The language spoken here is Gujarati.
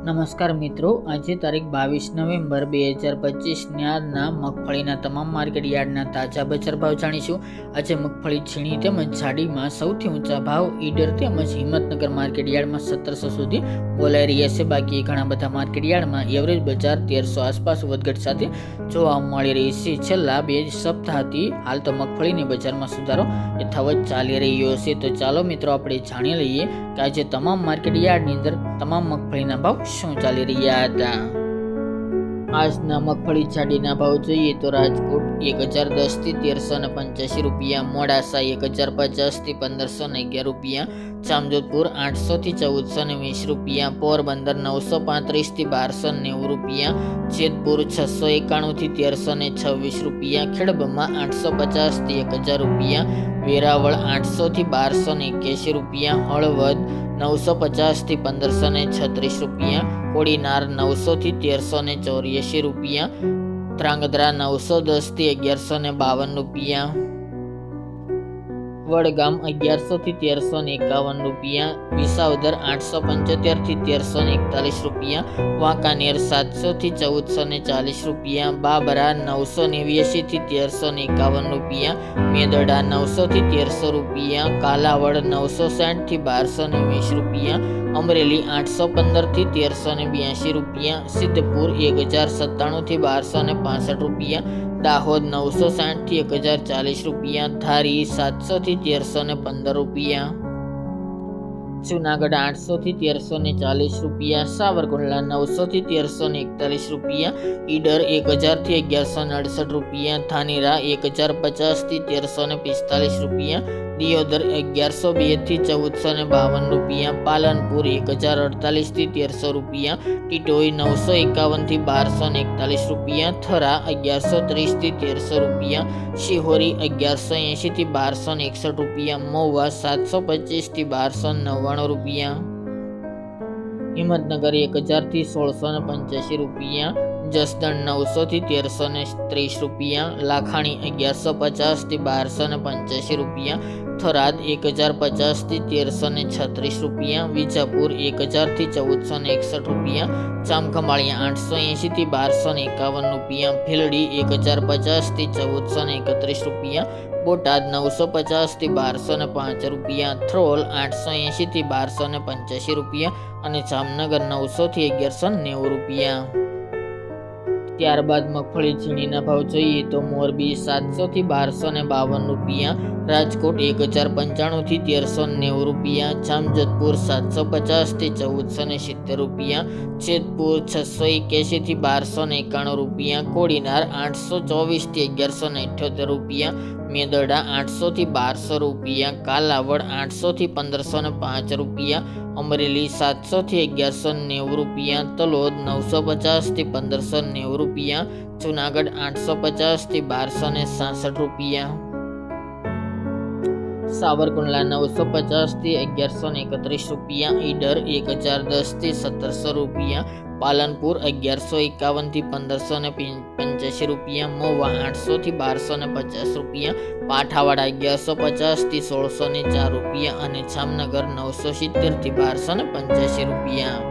નમસ્કાર મિત્રો, આજે તારીખ 22 નવેમ્બર 2025 આજના મગફળીના તમામ માર્કેટ યાર્ડના તાજા બજાર ભાવ જાણીશું। આજે મગફળી ઝીણી તેમજ જાડીમાં સૌથી ઊંચા ભાવ ઈડર તેમજ હિંમતનગર માર્કેટ યાર્ડમાં 1700 સુધી બોલાઈ રહ્યા છે। બાકી ઘણા બધા માર્કેટ યાર્ડમાં એવરેજ બજાર 1300 આસપાસ વધઘટ સાથે જોવા મળી રહી છે। છેલ્લા 2 સપ્તાહથી હાલ તો મગફળીની બજારમાં સુધારો યથાવત ચાલી રહ્યો છે। તો ચાલો મિત્રો આપણે જાણી લઈએ કે આજે તમામ માર્કેટ યાર્ડની અંદર તમામ મગફળીના ભાવ શું ચાલી રહ્યા હતા। આજના મગફળી જાડીના ભાવ જોઈએ તો રાજકોટ 1010 થી 1385 રૂપિયા, મોડાસા 1050 થી 1511 રૂપિયા, જામજોધપુર 800 થી 1420 રૂપિયા, પોરબંદર 935 થી 1290 રૂપિયા, જેતપુર 691 થી 1326 રૂપિયા, ખેડબ્રહ્મા 850 થી 1000 રૂપિયા, વેરાવળ 800 થી 1281 રૂપિયા, હળવદ 950 થી 1536 રૂપિયા, કોડીનાર 900 થી 1384 રૂપિયા, ધ્રાંગધ્રા 910 થી 1152 રૂપિયા, વડગામ 1100 થી 1351 રૂપિયા, વિસાવદર 875 થી 1341 રૂપિયા, વાંકાનેર 700 થી 1440 રૂપિયા, બાબરા 989 થી 1351 રૂપિયા, મેદરડા 900 થી 1300 રૂપિયા, કાલાવડ 960 થી 1220 રૂપિયા, અમરેલી 815 થી 1382 રૂપિયા, સિદ્ધપુર 1097 થી 1265 રૂપિયા, દાહોદ 960 થી 1040 રૂપિયા, ધારી 700 થી 1315 રૂપિયા, જુનાગઢ 800 થી 1340 રૂપિયા, સાવરકુંડલા 900 થી 1341 રૂપિયા, ઈડર 1000 થી 1168 રૂપિયા, ધાનેરા 1050 થી 1345 રૂપિયા, દિયોદર 1102 થી 1452 રૂપિયા, પાલનપુર 1048 થી 1300 રૂપિયા, ટીટોઈ 951 થી 1241 રૂપિયા, થરા 1130 થી 1300 રૂપિયા, શિહોરી 1180 થી 1261 રૂપિયા, મહુવા 725 થી 1299 રૂપિયા, હિંમતનગર 1000 થી 1685 રૂપિયા, જસદણ 900 થી 1330 રૂપિયા, લાખાણી 1150 થી 1285 રૂપિયા, થરાદ 1050 થી 1336 રૂપિયા, વિજાપુર 1000 થી 1461 રૂપિયા, જામખંભાળિયા 880 થી 1251 રૂપિયા, ભીલડી 1050 થી 1431 રૂપિયા, બોટાદ 950 થી 1205 રૂપિયા, થ્રોલ 880 થી 1285 રૂપિયા અને જામનગર 900 થી 1190 રૂપિયા। ત્યારબાદ મગફળી ઝીણીના ભાવ જોઈએ તો મોરબી 700 થી 1252 રૂપિયા, રાજકોટ 1095 થી 1390 રૂપિયા, જામજોધપુર 750 થી 1470 રૂપિયા, જેતપુર 681 થી 1291 રૂપિયા, કોડીનાર 824 થી 1178 રૂપિયા, મેદરડા 800 થી 1200 રૂપિયા, કાલાવડ 800 થી 1505 રૂપિયા, અમરેલી 700 થી 1190 રૂપિયા, તલોદ 950 થી 1590 રૂપિયા, જુનાગઢ 850 થી 1266 રૂપિયા, સાવરકુંડલા 950 થી 1131 રૂપિયા, ઈડર 1010 થી 1700 રૂપિયા, પાલનપુર 1151 થી 1585 રૂપિયા, મહુવા 800 થી 1250 રૂપિયા, પાઠાવાડા 1150 થી 1604 રૂપિયા અને જામનગર 970 થી 1285 રૂપિયા।